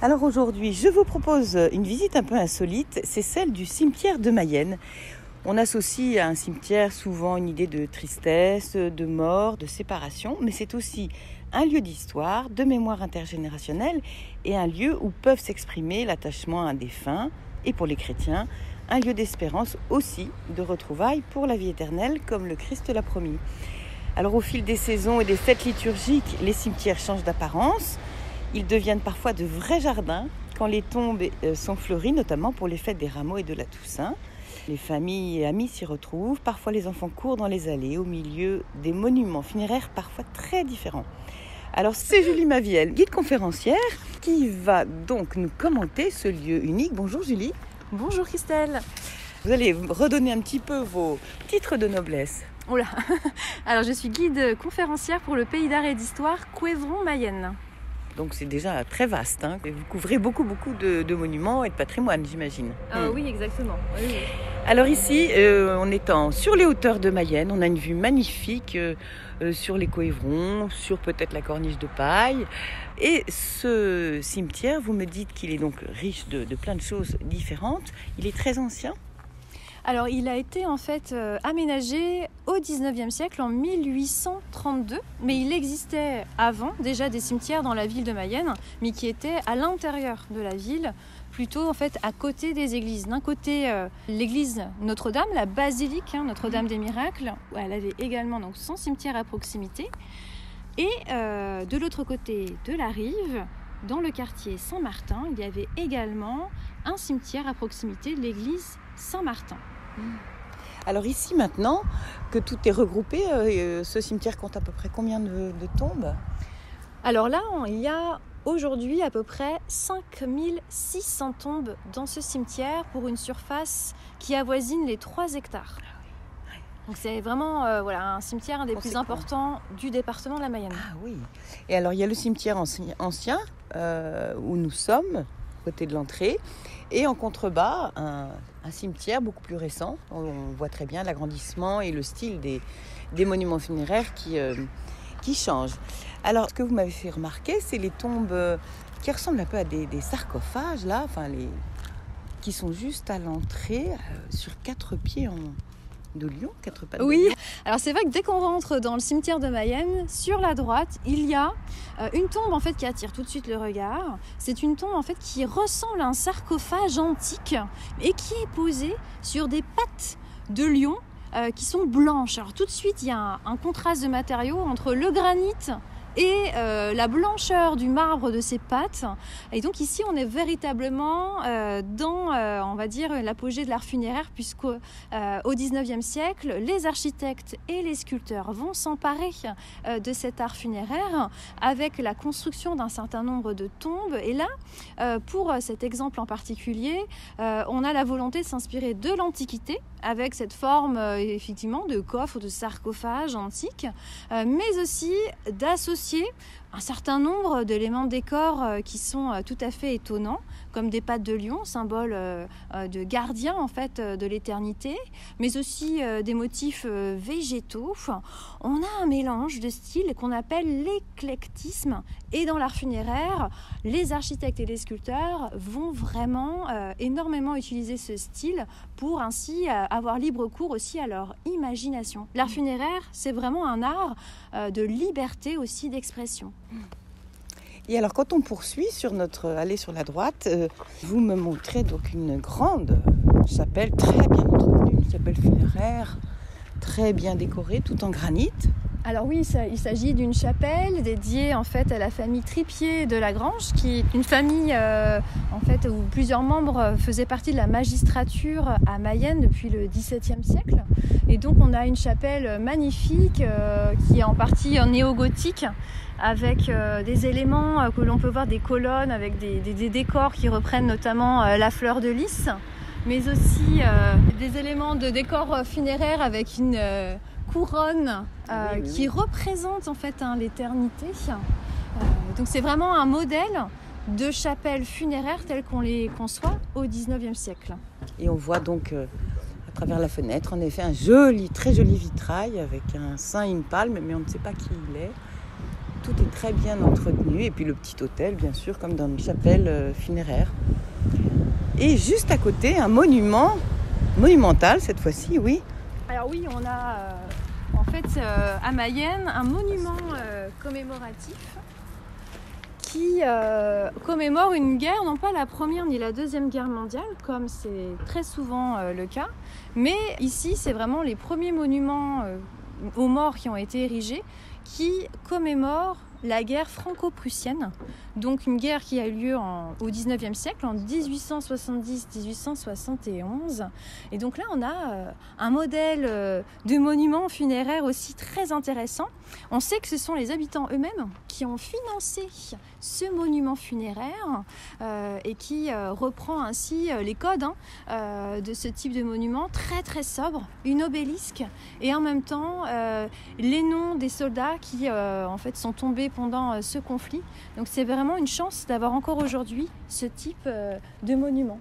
Alors aujourd'hui, je vous propose une visite un peu insolite, c'est celle du cimetière de Mayenne. On associe à un cimetière souvent une idée de tristesse, de mort, de séparation, mais c'est aussi un lieu d'histoire, de mémoire intergénérationnelle et un lieu où peuvent s'exprimer l'attachement à un défunt et pour les chrétiens, un lieu d'espérance aussi, de retrouvailles pour la vie éternelle comme le Christ l'a promis. Alors au fil des saisons et des fêtes liturgiques, les cimetières changent d'apparence. Ils deviennent parfois de vrais jardins quand les tombes sont fleuries, notamment pour les fêtes des Rameaux et de la Toussaint. Les familles et amis s'y retrouvent. Parfois, les enfants courent dans les allées au milieu des monuments funéraires parfois très différents. Alors, c'est Julie Maviel, guide conférencière, qui va donc nous commenter ce lieu unique. Bonjour Julie. Bonjour Christelle. Vous allez redonner un petit peu vos titres de noblesse. Oula. Alors, je suis guide conférencière pour le pays d'art et d'histoire Couëvron-Mayenne. Donc c'est déjà très vaste, hein. Vous couvrez beaucoup de monuments et de patrimoine, j'imagine. Oui, exactement. Oui. Alors ici, on est sur les hauteurs de Mayenne, on a une vue magnifique sur les Couëvrons, sur peut-être la corniche de Paille. Et ce cimetière, vous me dites qu'il est donc riche de plein de choses différentes. Il est très ancien. Alors, il a été en fait aménagé au 19e siècle, en 1832, mais il existait avant déjà des cimetières dans la ville de Mayenne, mais qui étaient à l'intérieur de la ville, plutôt en fait à côté des églises. D'un côté, l'église Notre-Dame, la basilique Notre-Dame des Miracles, où elle avait également donc son cimetière à proximité, et de l'autre côté de la rive, dans le quartier Saint-Martin, il y avait également un cimetière à proximité de l'église Saint-Martin. Alors ici maintenant que tout est regroupé, ce cimetière compte à peu près combien de tombes ? Alors là, il y a aujourd'hui à peu près 5600 tombes dans ce cimetière pour une surface qui avoisine les 3 hectares. Donc c'est vraiment un cimetière un des plus importants du département de la Mayenne. Ah oui. Et alors il y a le cimetière ancien où nous sommes, côté de l'entrée, et en contrebas un cimetière beaucoup plus récent. On voit très bien l'agrandissement et le style des monuments funéraires qui changent. Alors ce que vous m'avez fait remarquer, c'est les tombes qui ressemblent un peu à des sarcophages là, qui sont juste à l'entrée sur 4 pieds de lion, 4 pattes de Oui, lion. alors c'est vrai que dès qu'on rentre dans le cimetière de Mayenne, sur la droite, il y a une tombe en fait qui attire tout de suite le regard. C'est une tombe en fait qui ressemble à un sarcophage antique et qui est posée sur des pattes de lion qui sont blanches. Alors tout de suite, il y a un contraste de matériaux entre le granit et la blancheur du marbre de ses pattes. Et donc ici, on est véritablement dans, on va dire, l'apogée de l'art funéraire, puisqu'au XIXe siècle, les architectes et les sculpteurs vont s'emparer de cet art funéraire avec la construction d'un certain nombre de tombes. Et là, pour cet exemple en particulier, on a la volonté de s'inspirer de l'Antiquité, avec cette forme effectivement de coffre, de sarcophage antique, mais aussi d'associer un certain nombre d'éléments de décor qui sont tout à fait étonnants, comme des pattes de lion, symbole de gardien en fait de l'éternité, mais aussi des motifs végétaux. On a un mélange de styles qu'on appelle l'éclectisme, et dans l'art funéraire, les architectes et les sculpteurs vont vraiment énormément utiliser ce style pour ainsi avoir libre cours aussi à leur imagination. L'art funéraire, c'est vraiment un art de liberté aussi d'expression. Et alors quand on poursuit sur notre allée sur la droite, vous me montrez donc une grande chapelle très bien entretenue, une chapelle funéraire très bien décorée, tout en granit. Alors oui, il s'agit d'une chapelle dédiée en fait à la famille Tripier de la Grange, qui est une famille en fait où plusieurs membres faisaient partie de la magistrature à Mayenne depuis le XVIIe siècle. Et donc on a une chapelle magnifique qui est en partie néo-gothique, avec des éléments que l'on peut voir, des colonnes avec des décors qui reprennent notamment la fleur de lys, mais aussi des éléments de décor funéraire avec une couronne qui représente en fait l'éternité. Donc c'est vraiment un modèle de chapelle funéraire tel qu'on les conçoit au XIXe siècle. Et on voit donc à travers la fenêtre en effet un joli, très joli vitrail avec un saint et une palme, mais on ne sait pas qui il est. tout est très bien entretenu. Et puis le petit hôtel, bien sûr, comme dans une chapelle funéraire. Et juste à côté, un monument, monumental cette fois-ci, oui. Alors oui, on a en fait à Mayenne un monument commémoratif qui commémore une guerre, non pas la première ni la deuxième guerre mondiale, comme c'est très souvent le cas, mais ici c'est vraiment les premiers monuments aux morts qui ont été érigés, qui commémorent la guerre franco-prussienne, donc une guerre qui a eu lieu au XIXe siècle, en 1870-1871. Et donc là, on a un modèle de monument funéraire aussi très intéressant. On sait que ce sont les habitants eux-mêmes qui ont financé ce monument funéraire et qui reprend ainsi les codes de ce type de monument très très sobre, une obélisque et en même temps les noms des soldats qui en fait sont tombés pendant ce conflit. Donc c'est vraiment une chance d'avoir encore aujourd'hui ce type de monument.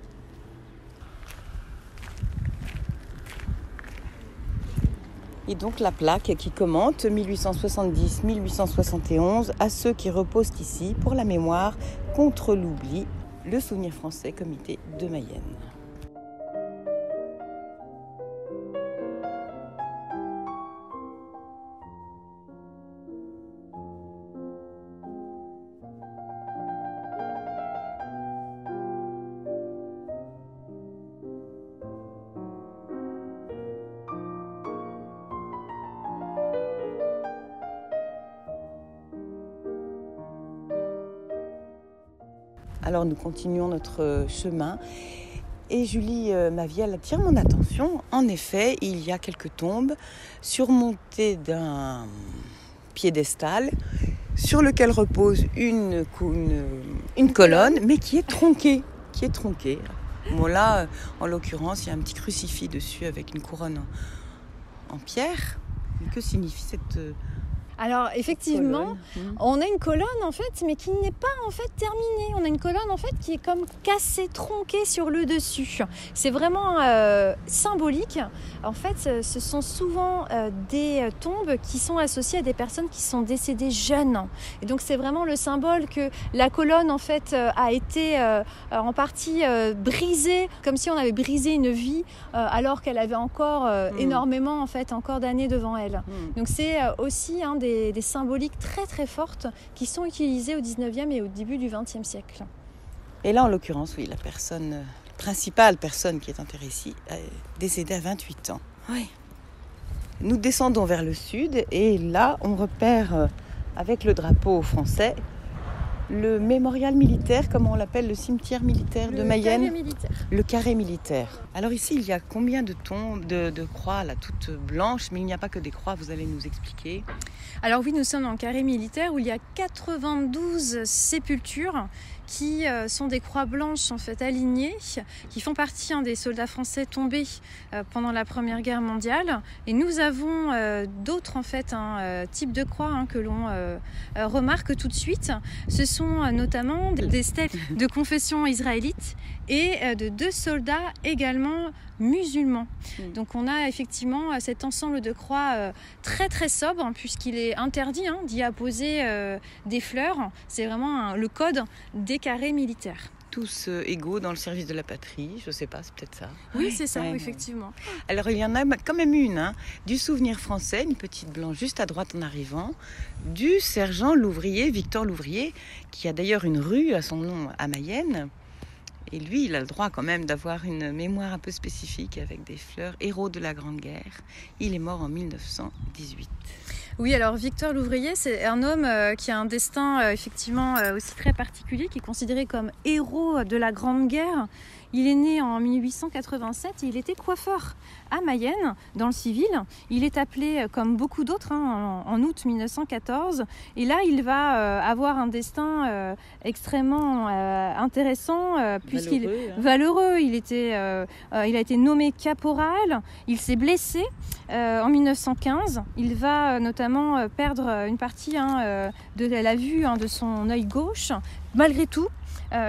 Et donc la plaque qui commente 1870-1871 à ceux qui reposent ici pour la mémoire contre l'oubli, le Souvenir français, comité de Mayenne. Alors nous continuons notre chemin et Julie Maviel attire mon attention. En effet, il y a quelques tombes surmontées d'un piédestal sur lequel repose une colonne, mais qui est tronquée. Bon là, en l'occurrence, il y a un petit crucifix dessus avec une couronne en pierre. Que signifie cette Alors effectivement, on a une colonne en fait, mais qui n'est pas en fait terminée. On a une colonne en fait qui est comme cassée, tronquée sur le dessus. C'est vraiment symbolique. En fait, ce sont souvent des tombes qui sont associées à des personnes qui sont décédées jeunes. Et donc c'est vraiment le symbole que la colonne en fait a été en partie brisée, comme si on avait brisé une vie alors qu'elle avait encore énormément en fait encore d'années devant elle. Donc c'est aussi des symboliques très très fortes qui sont utilisées au 19e et au début du 20e siècle. Et là, en l'occurrence, oui, la principale personne qui est enterrée ici est décédée à 28 ans. Oui. Nous descendons vers le sud et là, on repère avec le drapeau français le mémorial militaire, comme on l'appelle, le cimetière militaire de Mayenne. Le carré militaire. Alors ici, il y a combien de tombes, de croix, là, toutes blanches, mais il n'y a pas que des croix, vous allez nous expliquer. Alors oui, nous sommes dans le carré militaire où il y a 92 sépultures qui sont des croix blanches en fait alignées, qui font partie des soldats français tombés pendant la Première Guerre mondiale. Et nous avons d'autres en fait types de croix que l'on remarque tout de suite. Ce sont notamment des stèles de confession israélite et de 2 soldats également musulmans. Donc on a effectivement cet ensemble de croix très très sobre puisqu'il est interdit d'y apposer des fleurs. C'est vraiment le code des carrés militaires. Tous égaux dans le service de la patrie, je ne sais pas, c'est peut-être ça. Oui, c'est ça, effectivement. Alors il y en a quand même une, du Souvenir français, une petite blanche juste à droite en arrivant, du sergent Louvrier, Victor Louvrier, qui a d'ailleurs une rue à son nom à Mayenne. Et lui, il a le droit quand même d'avoir une mémoire un peu spécifique avec des fleurs, héros de la Grande Guerre. Il est mort en 1918. Oui, alors Victor Louvrier, c'est un homme qui a un destin effectivement aussi très particulier, qui est considéré comme héros de la Grande Guerre. Il est né en 1887 et il était coiffeur à Mayenne, dans le civil. Il est appelé, comme beaucoup d'autres, en août 1914. Et là, il va avoir un destin extrêmement intéressant, puisqu'il est valeureux. Il a été nommé caporal. Il s'est blessé en 1915. Il va notamment perdre une partie de la vue de son œil gauche. Malgré tout,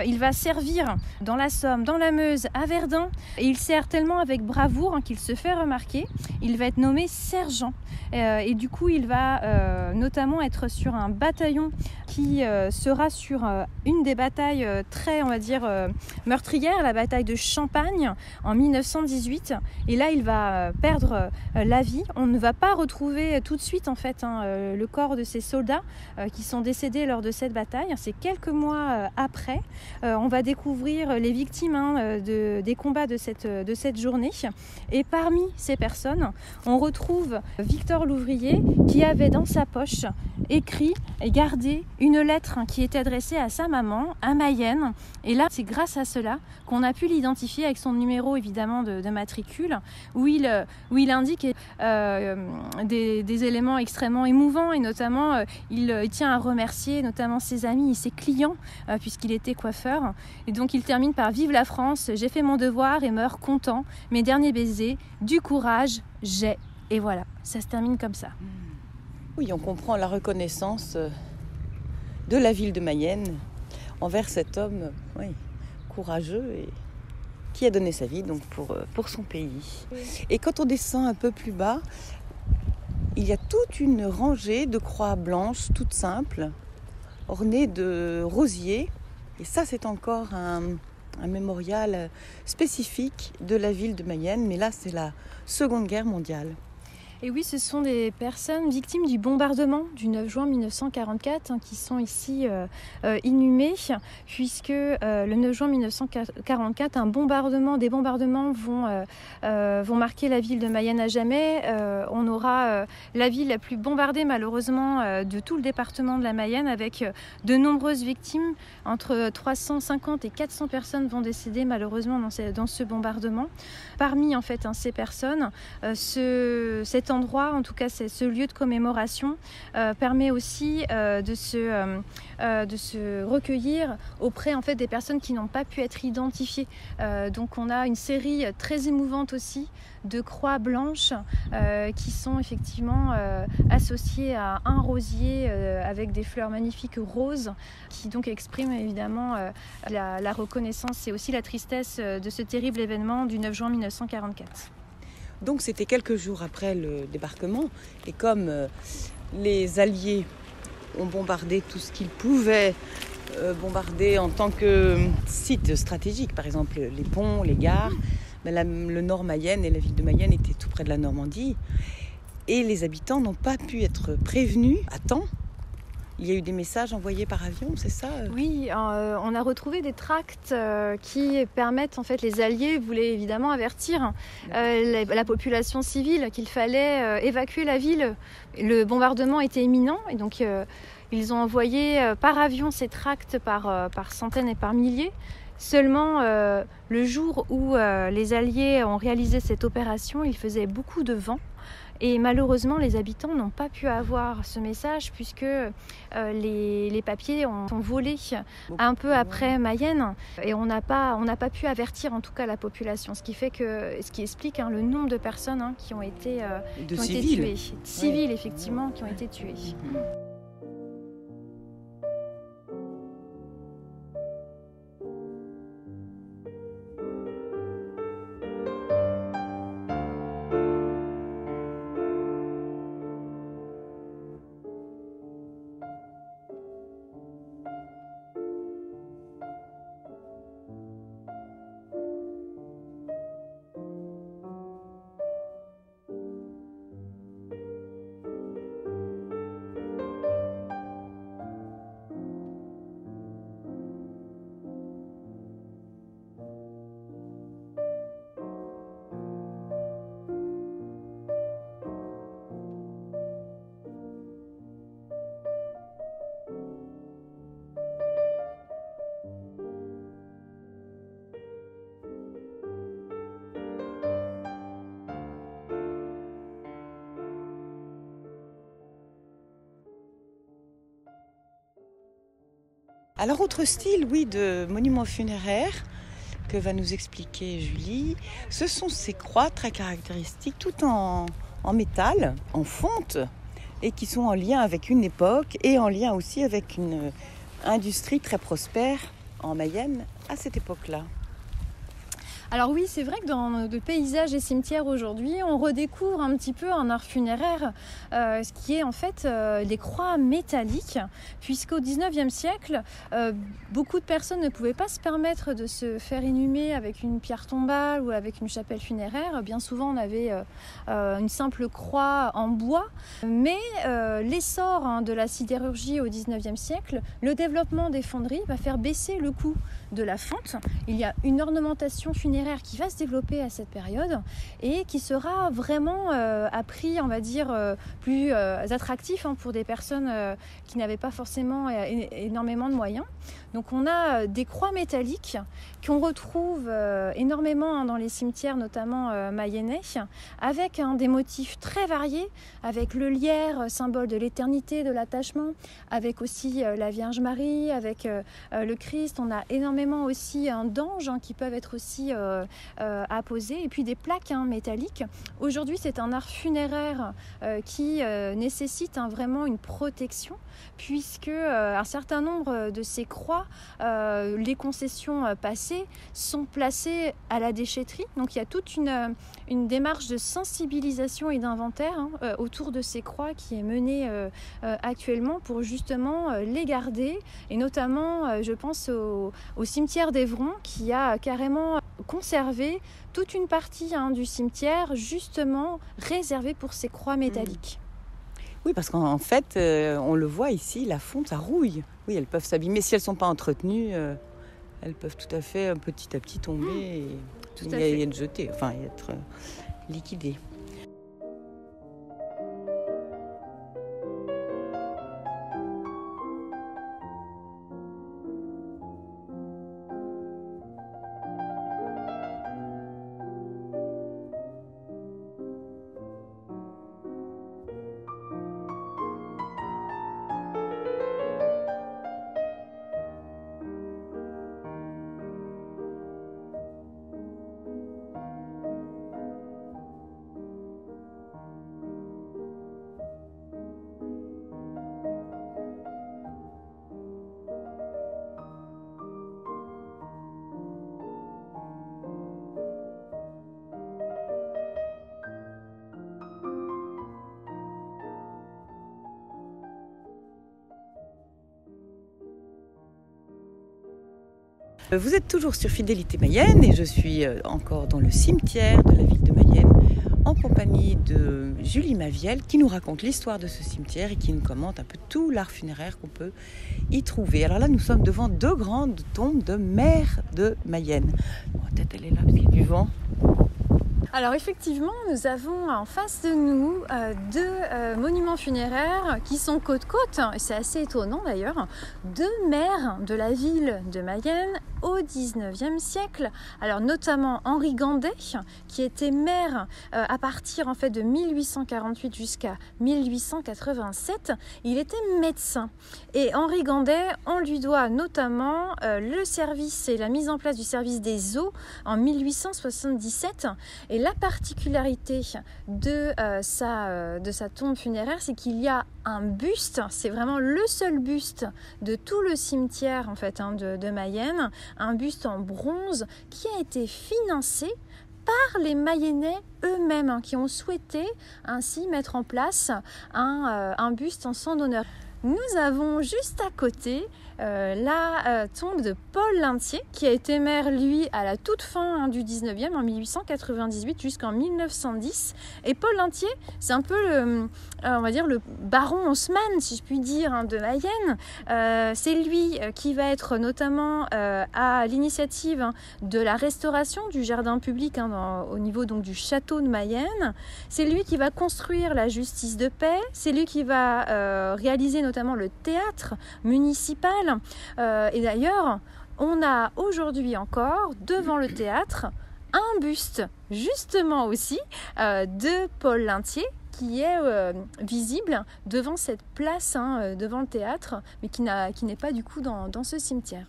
Il va servir dans la Somme, dans la Meuse, à Verdun. Et il sert tellement avec bravoure qu'il se fait remarquer. Il va être nommé sergent. Et du coup, il va notamment être sur un bataillon qui sera sur une des batailles très, on va dire, meurtrières, la bataille de Champagne en 1918. Et là, il va perdre la vie. On ne va pas retrouver tout de suite, en fait, le corps de ces soldats qui sont décédés lors de cette bataille. C'est quelques mois après. On va découvrir les victimes des combats de cette journée. Et parmi ces personnes, on retrouve Victor Louvrier qui avait dans sa poche écrit et gardé une lettre qui était adressée à sa maman, à Mayenne. Et là, c'est grâce à cela qu'on a pu l'identifier avec son numéro évidemment de matricule, où il indique des éléments extrêmement émouvants, et notamment il tient à remercier notamment ses amis et ses clients puisqu'il était coiffeur. Et donc il termine par « Vive la France, j'ai fait mon devoir et meurs content, mes derniers baisers, du courage, j'ai... » Et voilà, ça se termine comme ça. Oui, on comprend la reconnaissance de la ville de Mayenne envers cet homme courageux et qui a donné sa vie donc pour son pays. Et quand on descend un peu plus bas, il y a toute une rangée de croix blanches toutes simples, ornées de rosiers. Et ça, c'est encore un mémorial spécifique de la ville de Mayenne. Mais là, c'est la Seconde Guerre mondiale. Et oui, ce sont des personnes victimes du bombardement du 9 juin 1944 qui sont ici inhumées, puisque le 9 juin 1944, des bombardements vont marquer la ville de Mayenne à jamais. On aura la ville la plus bombardée malheureusement de tout le département de la Mayenne, avec de nombreuses victimes. Entre 350 et 400 personnes vont décéder malheureusement dans ce bombardement. Parmi en fait ces personnes, cet endroit, en tout cas c'est ce lieu de commémoration, permet aussi de se recueillir auprès en fait des personnes qui n'ont pas pu être identifiées. Donc on a une série très émouvante aussi de croix blanches qui sont effectivement associées à un rosier avec des fleurs magnifiques roses, qui donc expriment évidemment la reconnaissance et aussi la tristesse de ce terrible événement du 9 juin 1944. Donc c'était quelques jours après le débarquement, et comme les Alliés ont bombardé tout ce qu'ils pouvaient bombarder en tant que site stratégique, par exemple les ponts, les gares, le nord Mayenne et la ville de Mayenne étaient tout près de la Normandie, et les habitants n'ont pas pu être prévenus à temps. Il y a eu des messages envoyés par avion, c'est ça ? Oui, on a retrouvé des tracts qui permettent, en fait, les Alliés voulaient évidemment avertir la population civile qu'il fallait évacuer la ville. Le bombardement était imminent, et donc ils ont envoyé par avion ces tracts par centaines et par milliers. Seulement, le jour où les Alliés ont réalisé cette opération, il faisait beaucoup de vent. Et malheureusement, les habitants n'ont pas pu avoir ce message, puisque les papiers sont volés un peu après Mayenne, et on n'a pas pu avertir en tout cas la population, ce qui explique le nombre de personnes qui ont été tuées. Civils, effectivement, qui ont été tués. Alors, autre style, de monument funéraire que va nous expliquer Julie, ce sont ces croix très caractéristiques, tout en métal, en fonte, et qui sont en lien avec une époque et en lien aussi avec une industrie très prospère en Mayenne à cette époque-là? Alors oui, c'est vrai que dans le paysage et cimetières aujourd'hui, on redécouvre un petit peu un art funéraire, ce qui est en fait les croix métalliques, puisqu'au 19e siècle, beaucoup de personnes ne pouvaient pas se permettre de se faire inhumer avec une pierre tombale ou avec une chapelle funéraire. Bien souvent, on avait une simple croix en bois, mais l'essor de la sidérurgie au 19e siècle, le développement des fonderies va faire baisser le coût de la fonte. Il y a une ornementation funéraire qui va se développer à cette période et qui sera vraiment à prix, on va dire, plus attractif pour des personnes qui n'avaient pas forcément énormément de moyens. Donc on a des croix métalliques qu'on retrouve énormément dans les cimetières, notamment mayennais, avec des motifs très variés, avec le lierre, symbole de l'éternité, de l'attachement, avec aussi la Vierge Marie, avec le Christ. On a énormément aussi d'anges qui peuvent être aussi apposés, et puis des plaques métalliques. Aujourd'hui, c'est un art funéraire qui nécessite vraiment une protection, puisque un certain nombre de ces croix, les concessions passées, sont placées à la déchetterie. Donc il y a toute une démarche de sensibilisation et d'inventaire autour de ces croix qui est menée actuellement pour justement les garder, et notamment je pense au cimetière d'Évron qui a carrément conservé toute une partie du cimetière justement réservée pour ces croix métalliques. Oui, parce qu'en fait, on le voit ici, la fonte, ça rouille. Oui, elles peuvent s'abîmer. Si elles ne sont pas entretenues, elles peuvent tout à fait, petit à petit, tomber et être jetées, enfin, être liquidées. Vous êtes toujours sur Fidélité Mayenne et je suis encore dans le cimetière de la ville de Mayenne en compagnie de Julie Maviel qui nous raconte l'histoire de ce cimetière et qui nous commente un peu tout l'art funéraire qu'on peut y trouver. Alors là, nous sommes devant deux grandes tombes de mères de Mayenne. Bon, peut-être elle est là parce qu'il y a du vent. Alors effectivement, nous avons en face de nous deux monuments funéraires qui sont côte-côte, et c'est assez étonnant d'ailleurs, deux mères de la ville de Mayenne au 19e siècle. Alors notamment Henri Gandet, qui était maire à partir en fait de 1848 jusqu'à 1887. Il était médecin. Et Henri Gandet, on lui doit notamment le service et la mise en place du service des eaux en 1877. Et la particularité de sa tombe funéraire, c'est qu'il y a un buste, c'est vraiment le seul buste de tout le cimetière en fait de Mayenne, un buste en bronze qui a été financé par les Mayennais eux-mêmes qui ont souhaité ainsi mettre en place un buste en son honneur. Nous avons juste à côté la tombe de Paul Lintier, qui a été maire, lui, à la toute fin du 19e, en 1898 jusqu'en 1910. Et Paul Lintier, c'est un peu on va dire le baron Haussmann, si je puis dire, de Mayenne. C'est lui qui va être notamment à l'initiative de la restauration du jardin public au niveau donc du château de Mayenne. C'est lui qui va construire la justice de paix. C'est lui qui va réaliser notamment le théâtre municipal. Et d'ailleurs, on a aujourd'hui encore devant le théâtre un buste justement aussi de Paul Lintier qui est visible devant cette place, devant le théâtre, mais qui n'est pas du coup dans ce cimetière.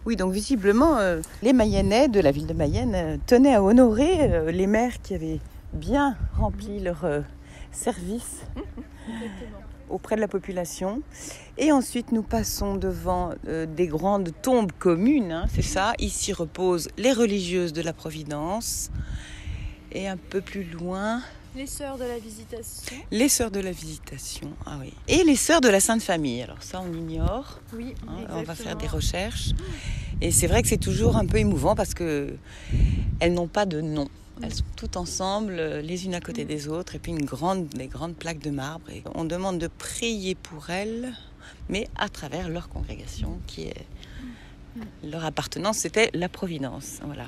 Oui, donc visiblement, les Mayennais de la ville de Mayenne tenaient à honorer les maires qui avaient bien rempli leur service. Exactement. auprès de la population. Et ensuite, nous passons devant des grandes tombes communes, hein, c'est ça. Ici reposent les religieuses de la Providence. Et un peu plus loin... Les sœurs de la Visitation. Les sœurs de la Visitation, ah oui. Et les sœurs de la Sainte Famille. Alors ça, on ignore. Oui, hein, on va faire des recherches. Et c'est vrai que c'est toujours un peu émouvant parce qu'elles n'ont pas de nom. Elles sont toutes ensemble, les unes à côté des autres, et puis des grandes plaques de marbre. Et on demande de prier pour elles, mais à travers leur congrégation, qui est leur appartenance, c'était la Providence. Voilà.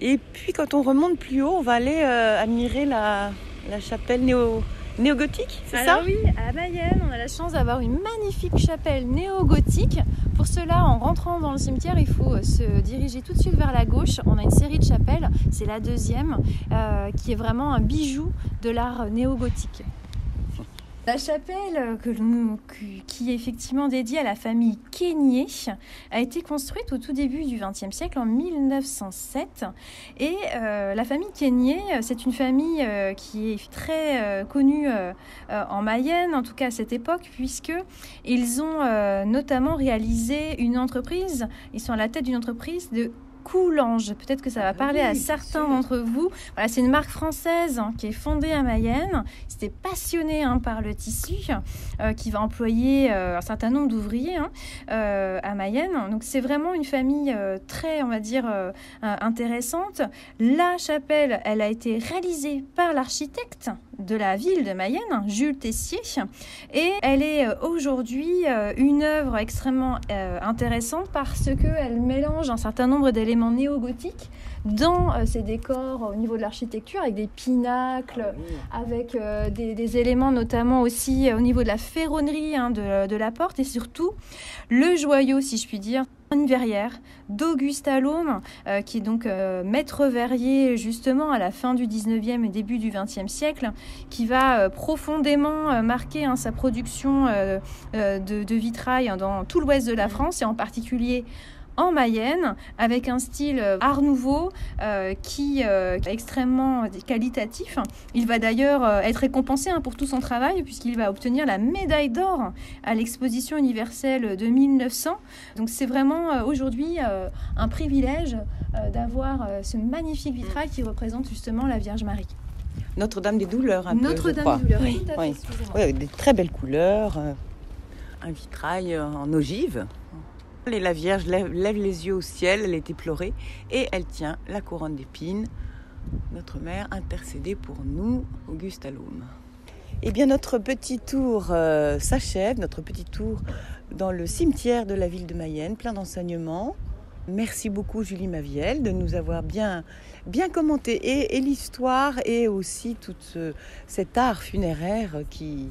Et puis quand on remonte plus haut, on va aller admirer la chapelle néo-gothique, c'est ça ? Alors oui, à Mayenne, on a la chance d'avoir une magnifique chapelle néo-gothique. Pour cela, en rentrant dans le cimetière, il faut se diriger tout de suite vers la gauche. On a une série de chapelles, c'est la deuxième, qui est vraiment un bijou de l'art néo-gothique. La chapelle qui est effectivement dédiée à la famille Quénier a été construite au tout début du XXe siècle, en 1907. Et la famille Quénier, c'est une famille qui est très connue en Mayenne, en tout cas à cette époque, puisqu'ils ont notamment réalisé une entreprise, ils sont à la tête d'une entreprise de Coulanges. Peut-être que ça va parler à certains d'entre vous. Voilà, c'est une marque française qui est fondée à Mayenne. C'était passionné par le tissu, qui va employer un certain nombre d'ouvriers à Mayenne. Donc c'est vraiment une famille très, on va dire, intéressante. La chapelle, elle a été réalisée par l'architecte de la ville de Mayenne, Jules Tessier, et elle est aujourd'hui une œuvre extrêmement intéressante parce qu'elle mélange un certain nombre d'éléments néo-gothiques dans ses décors au niveau de l'architecture, avec des pinacles, avec des éléments notamment aussi au niveau de la ferronnerie de la porte, et surtout le joyau, si je puis dire, une verrière d'Auguste Allôme, qui est donc maître verrier justement à la fin du 19e et début du 20e siècle, qui va profondément marquer sa production de vitrail dans tout l'ouest de la France, et en particulier en Mayenne, avec un style art nouveau qui est extrêmement qualitatif. Il va d'ailleurs être récompensé pour tout son travail, puisqu'il va obtenir la médaille d'or à l'exposition universelle de 1900. Donc c'est vraiment aujourd'hui un privilège d'avoir ce magnifique vitrail qui représente justement la Vierge Marie. Notre-Dame des Douleurs, Notre-Dame des Douleurs, oui, tout à fait, oui. Oui, avec des très belles couleurs, un vitrail en ogive. Et la Vierge lève les yeux au ciel, elle est éplorée et elle tient la couronne d'épines. Notre mère intercédée pour nous, Auguste Allôme. Eh bien, notre petit tour s'achève, notre petit tour dans le cimetière de la ville de Mayenne, plein d'enseignements. Merci beaucoup Julie Maviel de nous avoir bien commenté et l'histoire et aussi tout cet art funéraire qui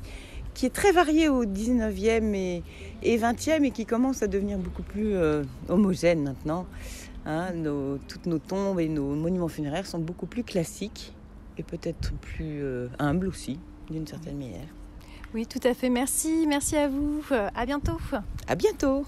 est très varié au 19e et 20e et qui commence à devenir beaucoup plus homogène maintenant. Toutes nos tombes et nos monuments funéraires sont beaucoup plus classiques et peut-être plus humbles aussi, d'une certaine manière. Oui, tout à fait. Merci à vous. À bientôt. À bientôt.